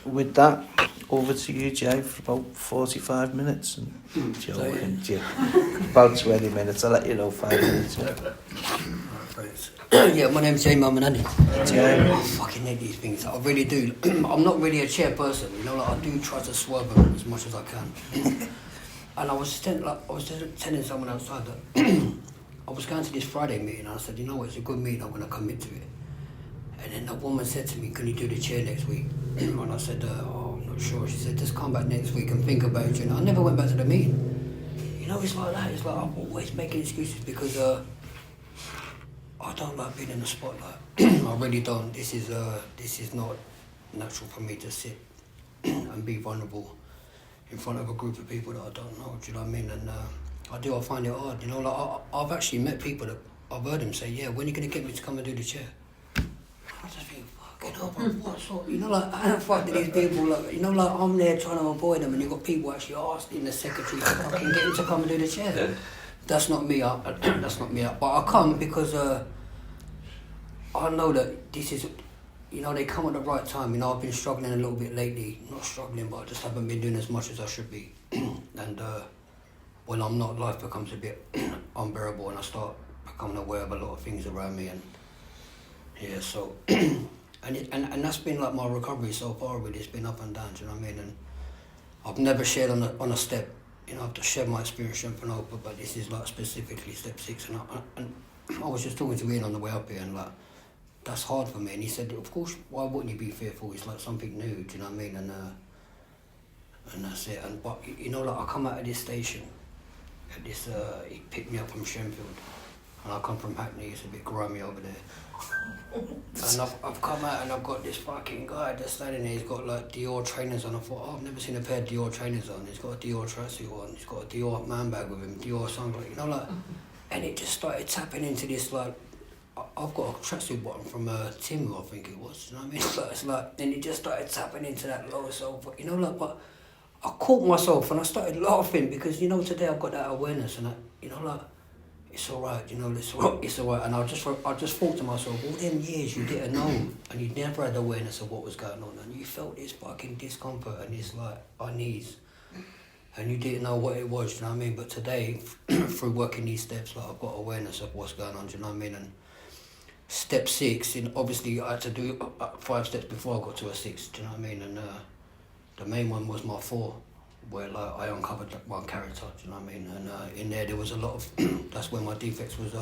with that, over to you, Jay, for about 45 minutes. And joking, about 20 minutes. I'll let you know 5 minutes. Yeah, my name's Jay Mamanani. Jay. I fucking hate these things. I really do. I'm not really a chairperson, you know. Like I do try to swerve them as much as I can. And I was telling someone outside that I was going to this Friday meeting, and I said, you know what, it's a good meeting. I'm going to commit to it. And then that woman said to me, can you do the chair next week? And I said, oh, I'm not sure. She said, just come back next week and think about it. You know, I never went back to the meeting. You know, it's like that. It's like I'm always making excuses because I don't like being in the spotlight. I really don't. This is not natural for me to sit and be vulnerable in front of a group of people that I don't know. Do you know what I mean? And I find it hard. You know, like I've actually met people that I've heard them say, yeah, when are you going to get me to come and do the chair? I just think, fucking hell, bro, what sort? You know, like, I don't fuck to these people, like, you know, like, I'm there trying to avoid them, and you've got people actually asking the secretary to fucking get him to come and do the chair. That's not me, that's not me. But I come because I know that this is, you know, they come at the right time. You know, I've been struggling a little bit lately. Not struggling, but I just haven't been doing as much as I should be. And when I'm not, life becomes a bit unbearable, and I start becoming aware of a lot of things around me. And yeah, so, and that's been like my recovery so far, really. It's been up and down, do you know what I mean? And I've never shared on a step, you know, I've just shared my experience, strength and hope, but this is like specifically step 6. And I was just talking to Ian on the way up here, and like, that's hard for me. And he said, of course, why wouldn't you be fearful? It's like something new, do you know what I mean? And that's it. And but, you know, like, I come out of this station, at this, he picked me up from Shenfield, and I come from Hackney, it's a bit grimy over there. And I've come out and I've got this fucking guy just standing there. He's got like Dior trainers on. I thought, oh, I've never seen a pair of Dior trainers on. He's got a Dior tracksuit on. He's got a Dior man bag with him, Dior sunglasses, you know, like. And it just started tapping into this, like, I've got a tracksuit bottom from Timu, I think it was. You know what I mean? But it's like, and it just started tapping into that lower self, you know, like. But I caught myself and I started laughing because, you know, today I've got that awareness and you know, like. It's alright, you know, it's alright. And I just thought to myself, all them years you didn't know and you never had awareness of what was going on and you felt this fucking discomfort and this like unease and you didn't know what it was, do you know what I mean? But today, through working these steps, like I've got awareness of what's going on, do you know what I mean? And step 6, and obviously I had to do 5 steps before I got to a 6, do you know what I mean? And the main one was my 4. Where like I uncovered one character, do you know what I mean? And in there was a lot of, that's where my defects was,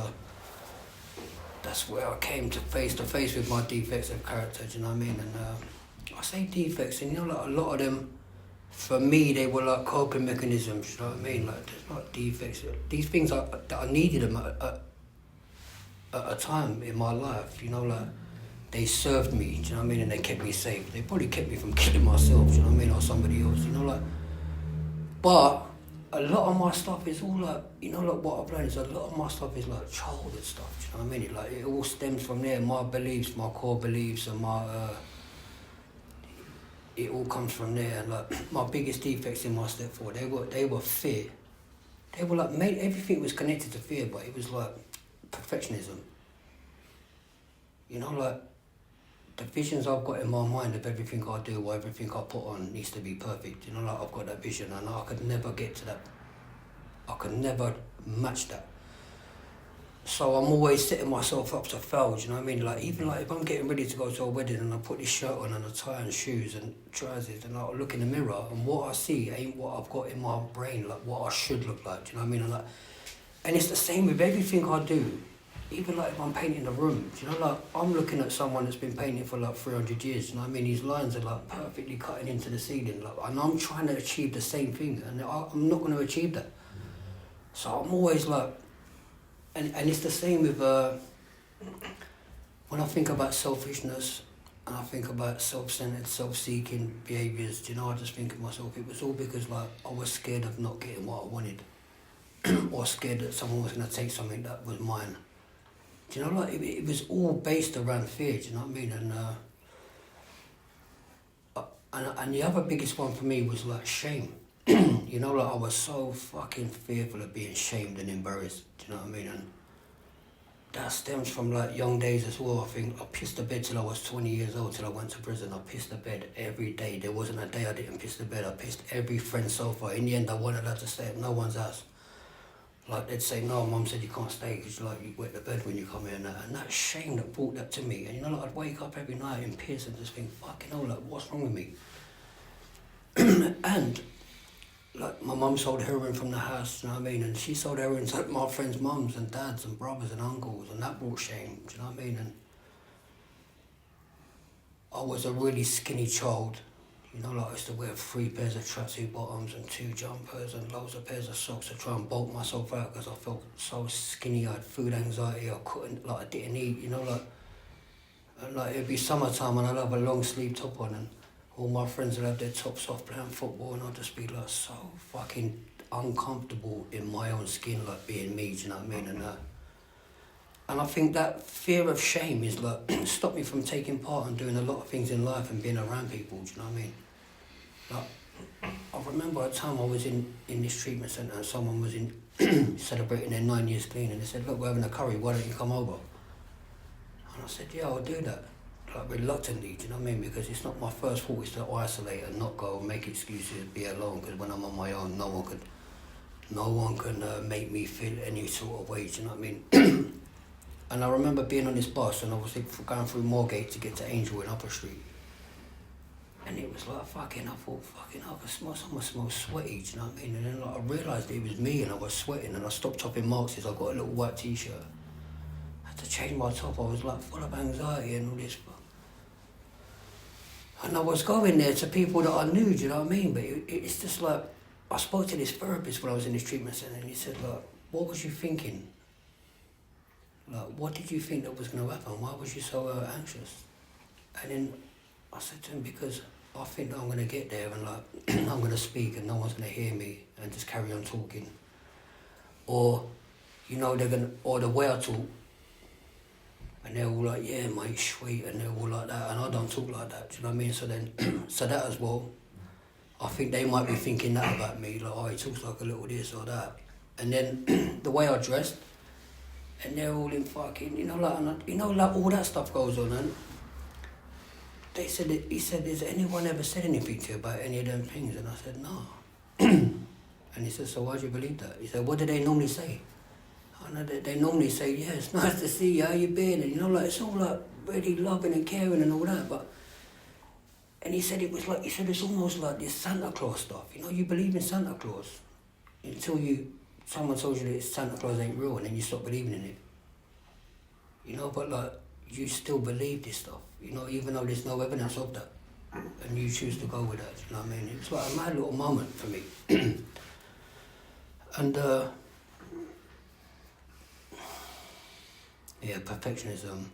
that's where I came to face with my defects of character, do you know what I mean? And I say defects, and you know, like a lot of them, for me, they were like coping mechanisms, you know what I mean? Like, there's not defects. These things that I needed them at a time in my life, you know, like, they served me, do you know what I mean? And they kept me safe. They probably kept me from killing myself, do you know what I mean? Or somebody else, you know, like. But a lot of my stuff is all like, you know, like what I've learned is a lot of my stuff is like childhood stuff, do you know what I mean? Like it all stems from there, my beliefs, my core beliefs and my, it all comes from there. And like my biggest defects in my step 4, they were fear. They were like, everything was connected to fear, but it was like perfectionism. You know, like, the visions I've got in my mind of everything I do or everything I put on needs to be perfect. You know, like I've got that vision and I could never get to that. I could never match that. So I'm always setting myself up to fail, do you know what I mean? Like even like if I'm getting ready to go to a wedding and I put this shirt on and a tie and shoes and trousers and I look in the mirror and what I see ain't what I've got in my brain, like what I should look like, do you know what I mean? And it's the same with everything I do. Even like if I'm painting a room, do you know, like I'm looking at someone that's been painting for like 300 years, you know what I mean? These lines are like perfectly cutting into the ceiling, like, and I'm trying to achieve the same thing, and I'm not going to achieve that. So I'm always like, and it's the same with, when I think about selfishness, and I think about self-centered, self-seeking behaviours, do you know, I just think of myself, it was all because like I was scared of not getting what I wanted, or scared that someone was going to take something that was mine. Do you know, like, it was all based around fear, do you know what I mean? And the other biggest one for me was, like, shame. You know, like, I was so fucking fearful of being shamed and embarrassed, do you know what I mean? that stems from like young days as well. I think I pissed the bed till I was 20 years old, till I went to prison. I pissed the bed every day. There wasn't a day I didn't piss the bed. I pissed every friend's sofa. In the end, I wasn't allowed to stay at no one's house. Like, they'd say, no, Mum said you can't stay because like, you wet the bed when you come here and that. And that shame that brought that to me. And you know, like, I'd wake up every night in piss and just think, fucking hell, like, what's wrong with me? And, like, my mum sold heroin from the house, you know what I mean? And she sold heroin to my friends' mums and dads and brothers and uncles, and that brought shame, do you know what I mean? And I was a really skinny child. You know, like I used to wear 3 pairs of tracksuit bottoms and 2 jumpers and loads of pairs of socks to try and bulk myself out because I felt so skinny. I had food anxiety. I couldn't, like, I didn't eat. You know, like, and like it'd be summertime and I'd have a long sleeve top on, and all my friends would have their tops off playing football, and I'd just be like so fucking uncomfortable in my own skin, like being me. Do you know what I mean? And I think that fear of shame is like stopped me from taking part and doing a lot of things in life and being around people. Do you know what I mean? Like, I remember a time I was in this treatment centre and someone was in celebrating their 9 years clean, and they said, look, we're having a curry, why don't you come over? And I said, yeah, I'll do that. Like, reluctantly, do you know what I mean? Because it's not my first thought is to isolate and not go and make excuses, be alone, because when I'm on my own, no one can make me feel any sort of way, do you know what I mean? And I remember being on this bus and I was going through Moorgate to get to Angel in Upper Street. And it was like, I thought, I could smell, someone smells sweaty, do you know what I mean? And then like, I realised it was me and I was sweating, and I stopped up in Marx's. I got a little white t-shirt. I had to change my top. I was like full of anxiety and all this. And I was going there to people that I knew, do you know what I mean? But it's just like, I spoke to this therapist when I was in this treatment centre, and he said, like, what was you thinking? Like, what did you think that was going to happen? Why was you so anxious? And then I said to him, because I think that I'm going to get there and like I'm going to speak and no one's going to hear me and just carry on talking. Or, you know, or the way I talk, and they're all like, yeah, mate, sweet, and they're all like that, and I don't talk like that, do you know what I mean? So then, so that as well, I think they might be thinking that about me, like, oh, he talks like a little this or that. And then the way I dressed, and they're all in fucking, you know, like all that stuff goes on, and he said, has anyone ever said anything to you about any of them things? And I said, no. And he said, so why do you believe that? He said, what do they normally say? And they normally say, yeah, it's nice to see you, how you been? And you know, like, it's all like really loving and caring and all that, but, and he said it's almost like this Santa Claus stuff, you know, you believe in Santa Claus until someone tells you that Santa Claus ain't real, and then you stop believing in it. You know, but like, you still believe this stuff, you know, even though there's no evidence of that. And you choose to go with that, you know what I mean? It's like a mad little moment for me. And, yeah, perfectionism,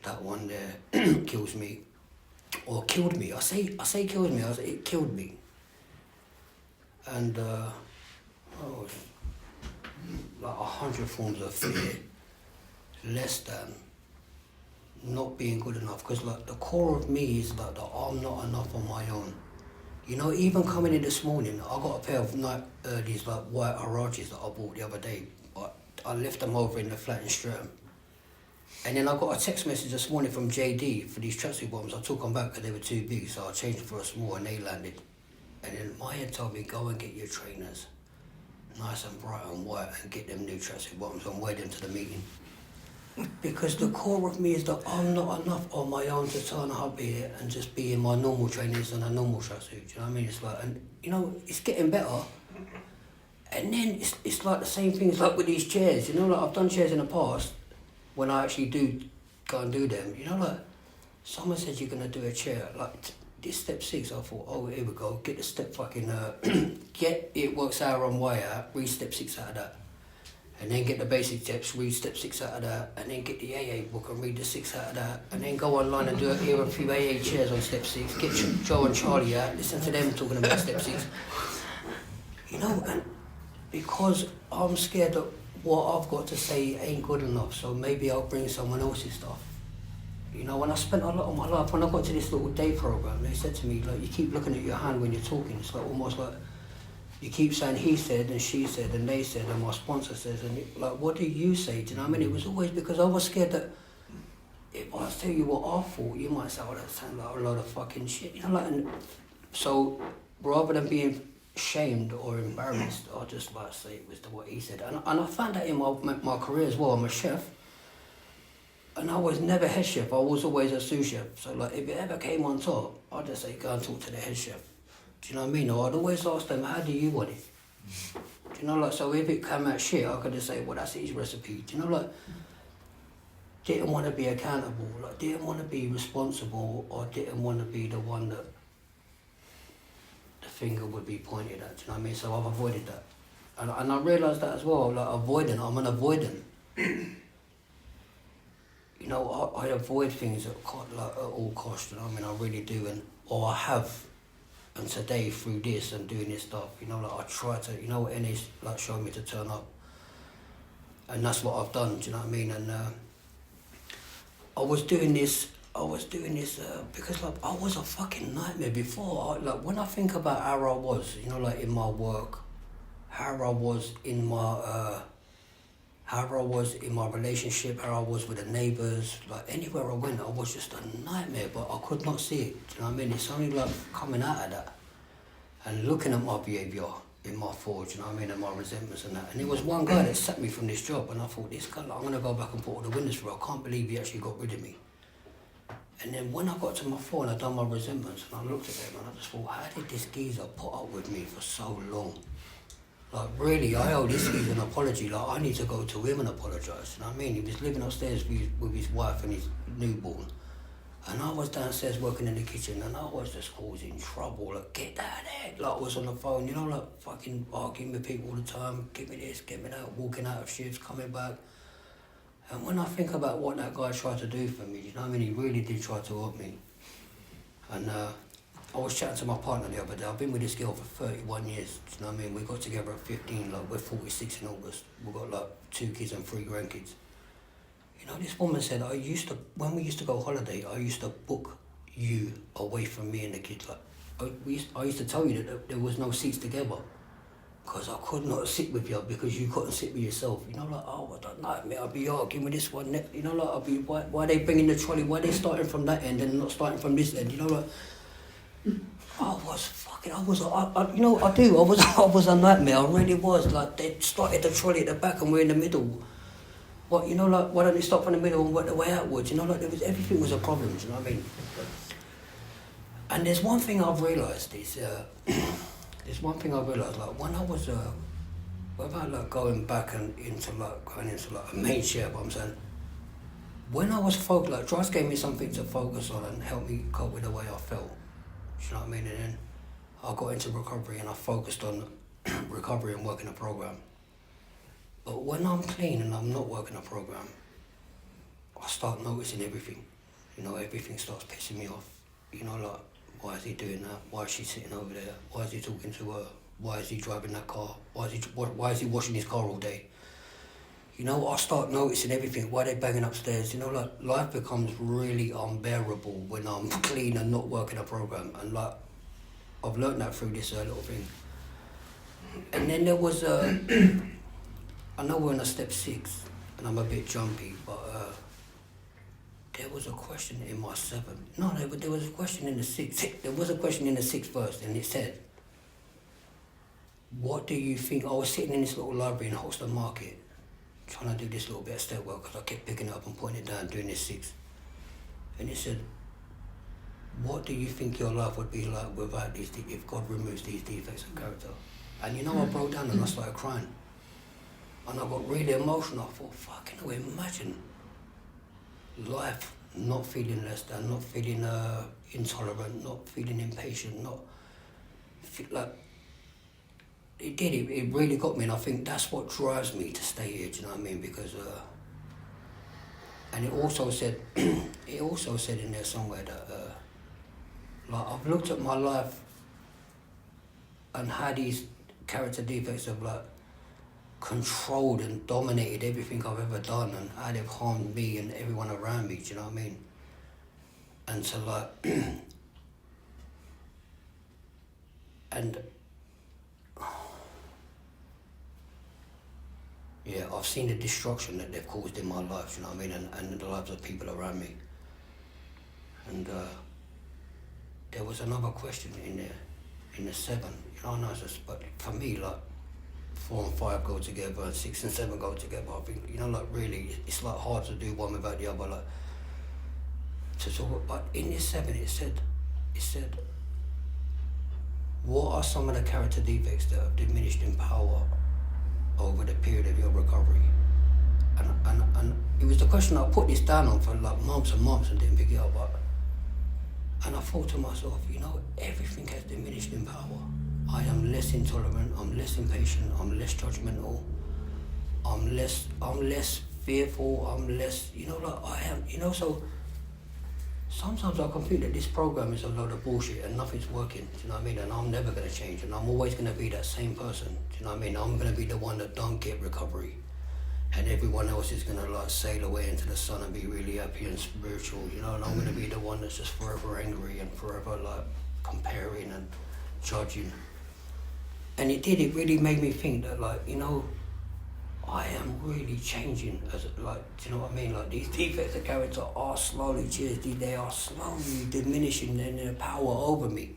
that one there kills me. Or killed me. I say killed me, it killed me. And, like 100 forms of fear, less than not being good enough, because like the core of me is like that I'm not enough on my own. You know, even coming in this morning, I got a pair of these like white Harajis that I bought the other day, but I left them over in the flat in Streatham. And then I got a text message this morning from JD for these tracksuit bottoms. I took them back because they were too big, so I changed them for a small and they landed. And then my head told me, go and get your trainers, nice and bright and white, and get them new tracksuit bottoms and wear them to the meeting. Because the core of me is that I'm not enough on my own to turn up here and just be in my normal trainers and a normal tracksuit, you know what I mean? It's like, and you know, it's getting better. And then it's like the same thing as like with these chairs, you know, like I've done chairs in the past, when I actually do go and do them, you know, like someone said you're gonna do a chair, like this step 6, I thought, oh, here we go, get the step fucking, get it works out on wire, read step 6 out of that. And then get the basic steps, read step 6 out of that, and then get the AA book and read the 6 out of that, and then go online and hear a few AA chairs on step 6, get Joe and Charlie out, listen to them talking about step 6. You know, and because I'm scared that what I've got to say ain't good enough, so maybe I'll bring someone else's stuff. You know, when I spent a lot of my life, when I got to this little day program, they said to me, like, you keep looking at your hand when you're talking. It's like almost like you keep saying he said and she said and they said and my sponsor says, and like, what do you say? Do you know what I mean? It was always because I was scared that if I tell you what I thought, you might say, oh, that sounds like a lot of fucking shit. You know, like, and so rather than being shamed or embarrassed, I just like say it was what he said. And I found that in my career as well. I'm a chef. And I was never head chef, I was always a sous chef. So like if it ever came on top, I'd just say go and talk to the head chef. Do you know what I mean? Or I'd always ask them, how do you want it? Do you know, like, so if it came out shit, I could just say, well, that's his recipe. Do you know, like, didn't want to be accountable, like, didn't want to be responsible, or didn't want to be the one that the finger would be pointed at. Do you know what I mean? So I've avoided that. And I realised that as well, like, I'm an avoidant. You know, I avoid things at all costs, you know what I mean? I really do, or I have, and today through this and doing this stuff, you know, like I try to, you know, and it's like showing me to turn up, and that's what I've done, do you know what I mean? And I was doing this because like I was a fucking nightmare before. Like when I think about how I was, you know, like in my work, how I was in my relationship, how I was with the neighbours, like anywhere I went, I was just a nightmare, but I could not see it. Do you know what I mean? It's only like coming out of that and looking at my behaviour in my forge, you know what I mean, and my resentments and that. And there was one guy that sacked me from this job, and I thought, this guy, like, I'm going to go back and put all the windows through. I can't believe he actually got rid of me. And then when I got to my floor and I done my resentments, and I looked at him and I just thought, how did this geezer put up with me for so long? Like, really, I owe this geezer an apology. Like, I need to go to him and apologise. You know what I mean? He was living upstairs with his wife and his newborn. And I was downstairs working in the kitchen and I was just causing trouble. Like, get down there. Like, I was on the phone, you know, like, fucking arguing with people all the time. Give me this, get me that, walking out of shifts, coming back. And when I think about what that guy tried to do for me, you know what I mean? He really did try to hurt me. And I was chatting to my partner the other day. I've been with this girl for 31 years. Do you know what I mean? We got together at 15. Like, we're 46 in August. We've got like 2 kids and 3 grandkids. You know, this woman said, when we used to go holiday, I used to book you away from me and the kids. Like, I used to tell you that there was no seats together because I could not sit with you because you couldn't sit with yourself. You know, like, oh, what a nightmare. I'd be arguing with this one. You know, like, I'd be, why are they bringing the trolley? Why are they starting from that end and not starting from this end? You know, like, I was a nightmare. I really was. Like, they started the trolley at the back and we're in the middle. But, you know, like, why don't they stop in the middle and work their way outwards? You know, like, everything was a problem, do you know what I mean? And there's one thing I've realised like, when I was, without, like, going into a main chair, but I'm saying, when I was focused, like, Drives gave me something to focus on and help me cope with the way I felt, do you know what I mean? And then I got into recovery and I focused on recovery and working a program. But when I'm clean and I'm not working a program, I start noticing everything. You know, everything starts pissing me off. You know, like, why is he doing that? Why is she sitting over there? Why is he talking to her? Why is he driving that car? Why is he washing his car all day? You know, I start noticing everything. Why are they banging upstairs? You know, like, life becomes really unbearable when I'm clean and not working a program. And, like, I've learned that through this little thing. And then there was I know we're on a step 6, and I'm a bit jumpy, but there was a question in my 7. No, there was a question in the 6. There was a question in the 6th verse, and it said, what do you think? I was sitting in this little library in Holston Market, trying to do this little bit of step work, because I kept picking it up and putting it down, doing this 6. And it said, what do you think your life would be like without these, if God removes these defects of character? And you know, I broke down and I started crying. And I got really emotional. I thought, fucking hell, imagine life not feeling less than, not feeling intolerant, not feeling impatient, not like it really got me, and I think that's what drives me to stay here, do you know what I mean? Because and it also said in there somewhere that like, I've looked at my life and how these character defects have, like, controlled and dominated everything I've ever done, and how they've harmed me and everyone around me, do you know what I mean? And so, like, and yeah, I've seen the destruction that they've caused in my life, you know what I mean, and the lives of people around me. And there was another question in the 7, you know, and I was just, but for me, like, 4 and 5 go together, and 6 and 7 go together. I think, you know, like, really, it's like hard to do one without the other, like, to talk. But in this 7, it said, what are some of the character defects that have diminished in power over the period of your recovery? And it was the question I put this down on for like months and months and didn't pick it up. And I thought to myself, you know, everything has diminished in power. I am less intolerant, I'm less impatient, I'm less judgmental, I'm less fearful, I'm less, you know, like I am, you know, so sometimes I can feel that this program is a load of bullshit and nothing's working, do you know what I mean? And I'm never going to change, and I'm always going to be that same person, do you know what I mean? I'm going to be the one that don't get recovery, and everyone else is going to like sail away into the sun and be really happy and spiritual, you know, and I'm going to be the one that's just forever angry and forever like comparing and judging. And it really made me think that, like, you know, I am really changing as like, do you know what I mean? Like, these defects of character are slowly, they are slowly diminishing in their power over me.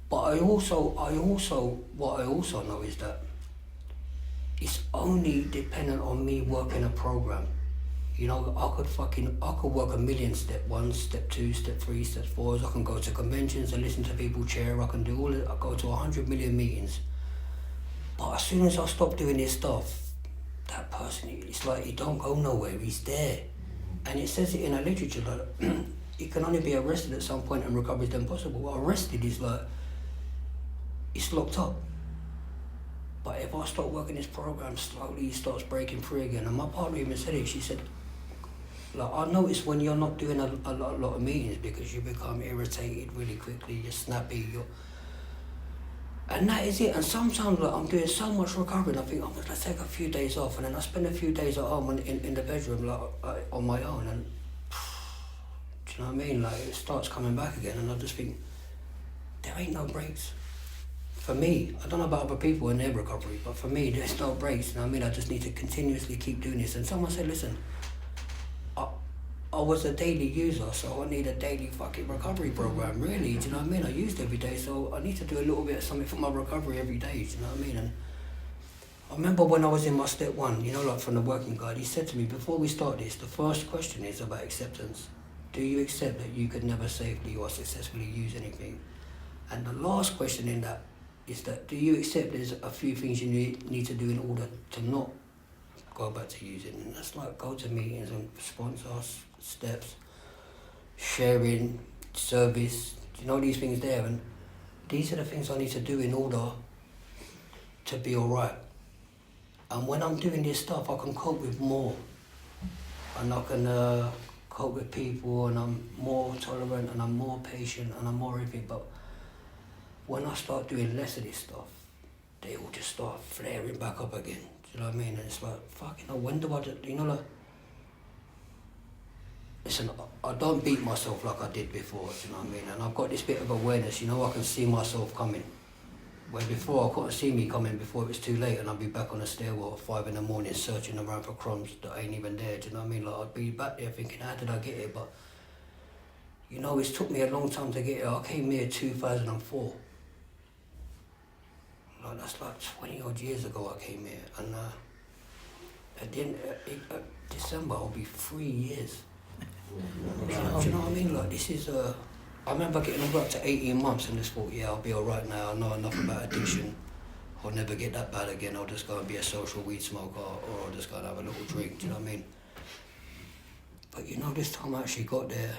But what I also know is that it's only dependent on me working a program. You know, I could work a million step 1, step 2, step 3, step 4s. I can go to conventions and listen to people chair. I can do all it. I go to 100 million meetings. But as soon as I stop doing this stuff, that person, it's like he don't go nowhere. He's there, and it says it in a literature that he can only be arrested at some point and recovery is then possible. Well, arrested is like it's locked up. But if I start working this program, slowly he starts breaking free again. And my partner even said it. She said, like, I notice when you're not doing a lot of meetings because you become irritated really quickly, you're snappy, and that is it. And sometimes like, I'm doing so much recovery and I think, let's take a few days off, and then I spend a few days at home in the bedroom like on my own, and do you know what I mean? Like, it starts coming back again, and I just think, there ain't no breaks. For me, I don't know about other people in their recovery, but for me, there's no breaks, you know what I mean? I just need to continuously keep doing this. And someone said, listen, I was a daily user, so I need a daily fucking recovery program, really, do you know what I mean? I used every day, so I need to do a little bit of something for my recovery every day, do you know what I mean? And I remember when I was in my step 1, you know, like from the working guide, he said to me, before we start this, the first question is about acceptance. Do you accept that you could never safely or successfully use anything? And the last question in that is that, do you accept there's a few things you need to do in order to not go back to using? And that's like go to meetings and sponsors, steps, sharing, service, you know, these things there. And these are the things I need to do in order to be alright. And when I'm doing this stuff, I can cope with more. And I can cope with people, and I'm more tolerant, and I'm more patient, and I'm more everything. But when I start doing less of this stuff, they all just start flaring back up again. Do you know what I mean? And it's like, fucking hell, when do I do, you know, like, listen, I don't beat myself like I did before, do you know what I mean? And I've got this bit of awareness, you know, I can see myself coming. Where before I couldn't see me coming before it was too late, and I'd be back on the stairwell at 5 in the morning searching around for crumbs that ain't even there, do you know what I mean? Like, I'd be back there thinking, how did I get here? But, you know, it's took me a long time to get here. I came here 2004. Like, that's like 20 odd years ago I came here, and at the end of December I'll be 3 years. Do you know what I mean? Like, this is I remember getting up to 18 months and just thought, yeah, I'll be alright now, I know enough about addiction, I'll never get that bad again, I'll just go and be a social weed smoker, or I'll just go and have a little drink, do you know what I mean? But you know, this time I actually got there,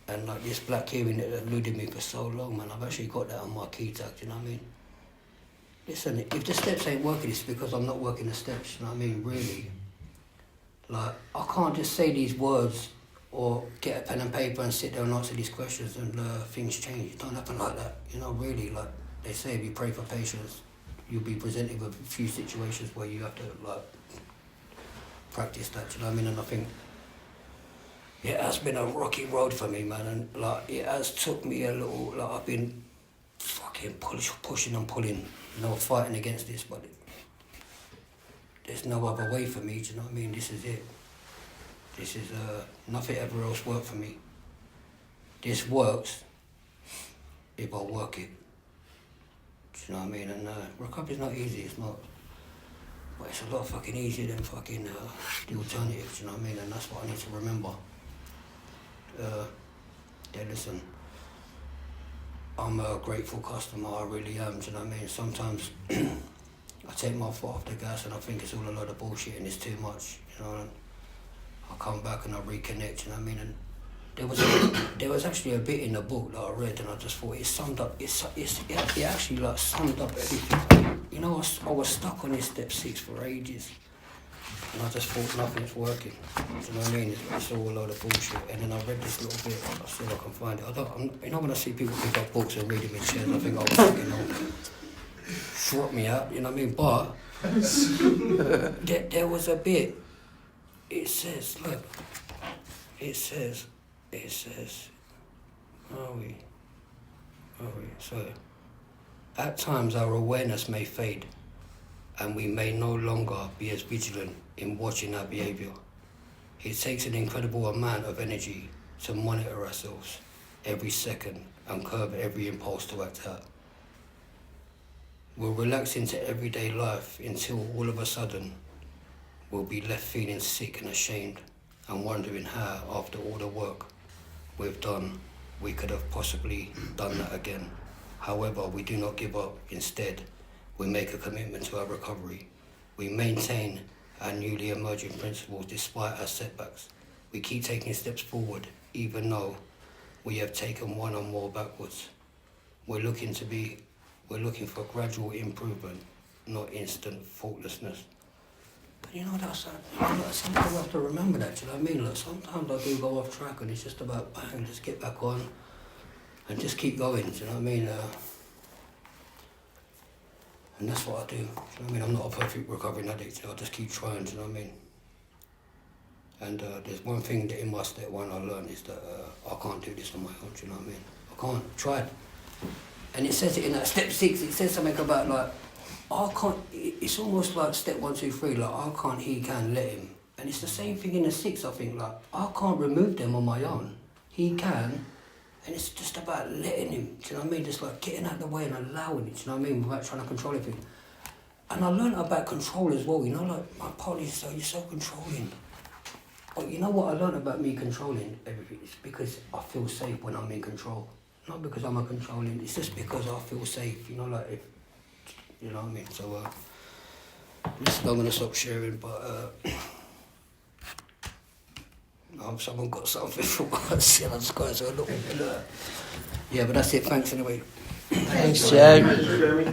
and like this black hearing that eluded me for so long, man, I've actually got that on my key tag, do you know what I mean? Listen, if the steps ain't working, it's because I'm not working the steps, you know what I mean, really. Like, I can't just say these words or get a pen and paper and sit there and answer these questions and things change. It don't happen like that, you know, really. Like they say, if you pray for patience, you'll be presented with a few situations where you have to, like, practice that, you know what I mean? And I think it has been a rocky road for me, man, and like, it has took me a little, like, I've been fucking pushing and pulling, you know, fighting against this, but there's no other way for me. Do you know what I mean? This is it. This is nothing ever else worked for me. This works if I work it. Do you know what I mean? And recovery's not easy. It's not. But it's a lot fucking easier than fucking the alternatives. Do you know what I mean? And that's what I need to remember. Yeah, listen. I'm a grateful customer, I really am, do you know what I mean? Sometimes I take my foot off the gas and I think it's all a lot of bullshit and it's too much, you know. And I come back and I reconnect, you know what I mean? And there was actually a bit in the book that I read and I just thought it summed up, it actually like summed up everything. You know, I was stuck on this step 6 for ages. And I just thought nothing's working. Do you know what I mean? It's all a load of bullshit. And then I read this little bit. I see if I can find it. You know when I see people pick up books and read them in chairs, I think, oh, fucking drop me out. You know what I mean? But there was a bit. It says, look. It says. Are we? So, at times our awareness may fade, and we may no longer be as vigilant in watching our behaviour. It takes an incredible amount of energy to monitor ourselves every second and curb every impulse to act out. We'll relax into everyday life until all of a sudden we'll be left feeling sick and ashamed and wondering how, after all the work we've done, we could have possibly done that again. However, we do not give up. Instead, we make a commitment to our recovery. We maintain our newly emerging principles despite our setbacks. We keep taking steps forward, even though we have taken one or more backwards. We're looking for gradual improvement, not instant faultlessness. But you know, that's sometimes I have to remember that, you know what I mean? Like, sometimes I do go off track and it's just about, bang, just get back on and just keep going, do you know what I mean? And that's what I do. You know what I mean? I'm not a perfect recovering addict. I just keep trying. Do you know what I mean? And there's one thing that in my step 1 I learned is that I can't do this on my own. Do you know what I mean? I can't. Tried. And it says it in that step 6. It says something about like, I can't. It's almost like step 1, 2, 3. Like, I can't. He can. Let him. And it's the same thing in the 6. I think like I can't remove them on my own. He can. And it's just about letting him, do you know what I mean? Just like getting out of the way and allowing it, do you know what I mean? Without trying to control everything. And I learned about control as well, you know, like my partner used to say, you're so controlling. But you know what I learned about me controlling everything? It's because I feel safe when I'm in control. Not because I'm a controlling, it's just because I feel safe, you know, like, if, you know what I mean? So, listen, I'm going to stop sharing, but, someone got something for what I said. I'm just going to look. Yeah, but that's it. Thanks anyway. Thanks, Joe.